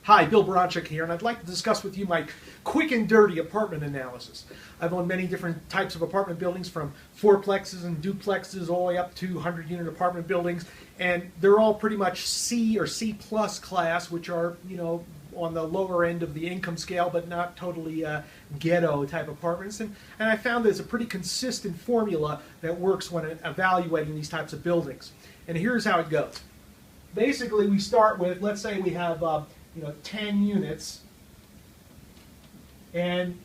Hi, Bill Bronchick here, and I'd like to discuss with you my quick and dirty apartment analysis. I've owned many different types of apartment buildings, from fourplexes and duplexes all the way up to 100-unit apartment buildings, and they're all pretty much C or C plus class, which are, on the lower end of the income scale, but not totally ghetto type apartments. And I found there's a pretty consistent formula that works when evaluating these types of buildings. And here's how it goes. Basically, we start with, let's say we have 10 units, and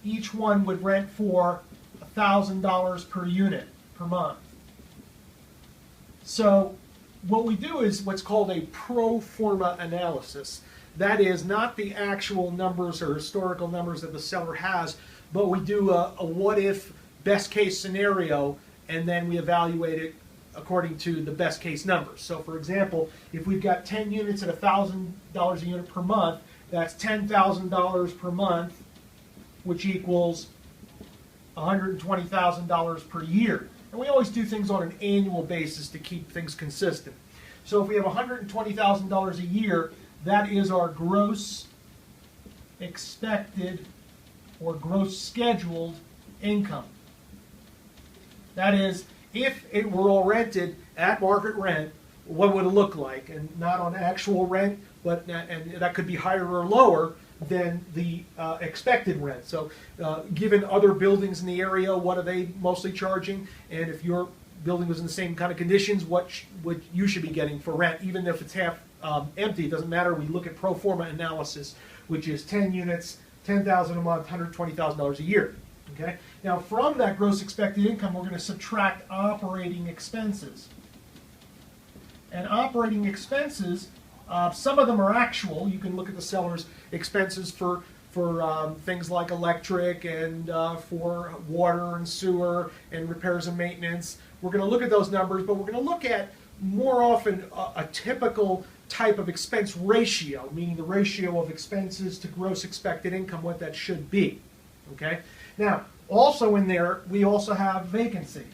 each one would rent for $1,000 per unit per month. So what we do is what's called a pro forma analysis. That is not the actual numbers or historical numbers that the seller has, but we do a what-if best case scenario, and then we evaluate it according to the best case numbers. So for example, if we've got 10 units at $1,000 a unit per month, that's $10,000 per month, which equals $120,000 per year. And we always do things on an annual basis to keep things consistent. So if we have $120,000 a year, that is our gross expected or gross scheduled income. That is, if it were all rented at market rent, what would it look like? And not on actual rent, but and that could be higher or lower than the expected rent. So given other buildings in the area, what are they mostly charging? And if your building was in the same kind of conditions, what you should be getting for rent, even if it's half empty, it doesn't matter. We look at pro forma analysis, which is 10 units, $10,000 a month, $120,000 a year. Okay? Now, from that gross expected income, we're going to subtract operating expenses. And operating expenses, some of them are actual. You can look at the seller's expenses for things like electric and for water and sewer and repairs and maintenance. We're going to look at those numbers, but we're going to look at more often a typical type of expense ratio, meaning the ratio of expenses to gross expected income, what that should be. Okay? Now, also in there, we also have vacancy.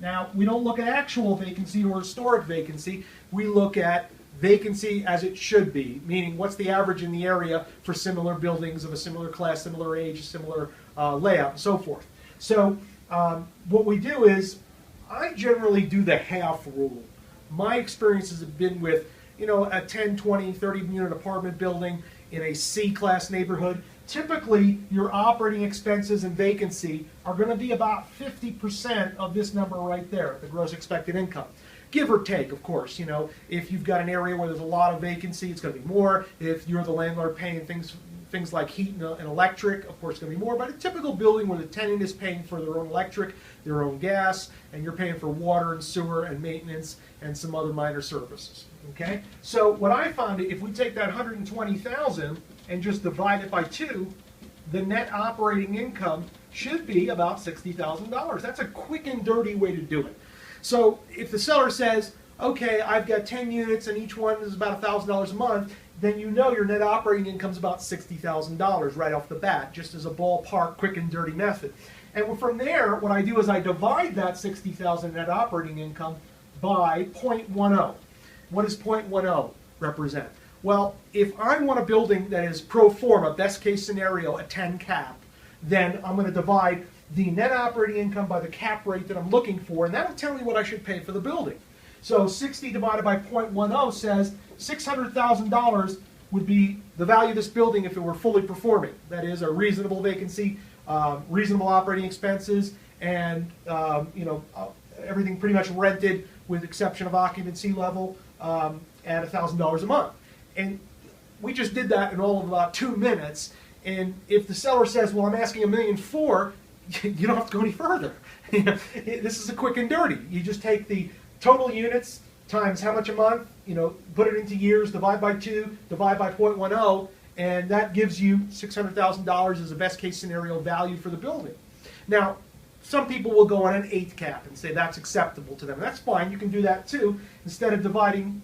Now, we don't look at actual vacancy or historic vacancy. We look at vacancy as it should be, meaning what's the average in the area for similar buildings of a similar class, similar age, similar layout, and so forth. So what we do is, I generally do the half rule. My experiences have been with, a 10, 20, 30-unit apartment building in a C-class neighborhood. Typically, your operating expenses and vacancy are going to be about 50% of this number right there, the gross expected income. Give or take, of course. If you've got an area where there's a lot of vacancy, it's going to be more. If you're the landlord paying things like heat and electric, of course, it's going to be more. But a typical building where the tenant is paying for their own electric, their own gas, and you're paying for water and sewer and maintenance and some other minor services. Okay? So what I found, if we take that $120,000 and just divide it by 2, the net operating income should be about $60,000. That's a quick and dirty way to do it. So if the seller says, okay, I've got 10 units and each one is about $1,000 a month, then your net operating income is about $60,000 right off the bat, just as a ballpark, quick and dirty method. And from there, what I do is I divide that $60,000 net operating income by 0.10. What does 0.10 represent? Well, if I want a building that is pro forma, best case scenario, a 10 cap, then I'm going to divide the net operating income by the cap rate that I'm looking for, and that'll tell me what I should pay for the building. So 60 divided by 0.10 says $600,000 would be the value of this building if it were fully performing. That is, a reasonable vacancy, reasonable operating expenses, and everything pretty much rented with exception of occupancy level at $1,000 a month. And we just did that in all of about 2 minutes. And if the seller says, well, I'm asking $1.4 million, you don't have to go any further. This is a quick and dirty. You just take the total units times how much a month, put it into years, divide by 2, divide by 0.10, and that gives you $600,000 as a best case scenario value for the building. Now, some people will go on an 8 cap and say that's acceptable to them. That's fine. You can do that too. Instead of dividing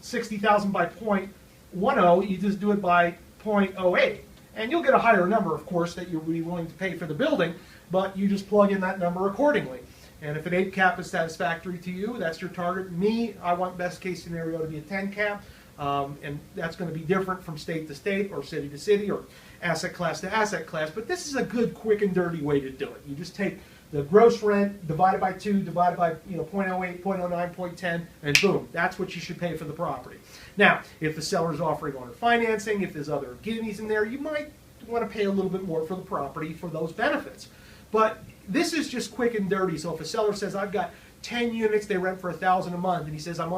60,000 by 0.10, you just do it by 0.08. And you'll get a higher number, of course, that you'll be willing to pay for the building, but you just plug in that number accordingly. And if an 8 cap is satisfactory to you, that's your target. Me, I want best case scenario to be a 10 cap. And that's going to be different from state to state or city to city or asset class to asset class. But this is a good, quick and dirty way to do it. You just take the gross rent divided by 2, divided by 0.08, 0.09, 0.10, and boom, that's what you should pay for the property. Now, if the seller's offering owner financing, if there's other guineas in there, you might want to pay a little bit more for the property for those benefits. But this is just quick and dirty. So if a seller says, I've got 10 units, they rent for $1,000 a month, and he says, I'm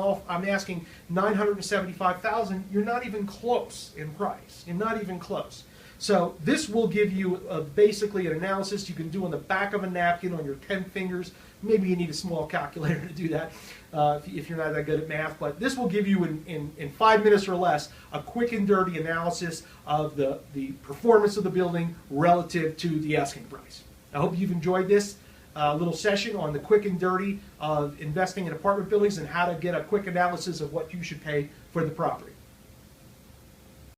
asking $975,000, you're not even close in price. You're not even close. So this will give you basically an analysis you can do on the back of a napkin on your 10 fingers. Maybe you need a small calculator to do that if you're not that good at math. But this will give you in 5 minutes or less a quick and dirty analysis of the performance of the building relative to the asking price. I hope you've enjoyed this little session on the quick and dirty of investing in apartment buildings and how to get a quick analysis of what you should pay for the property.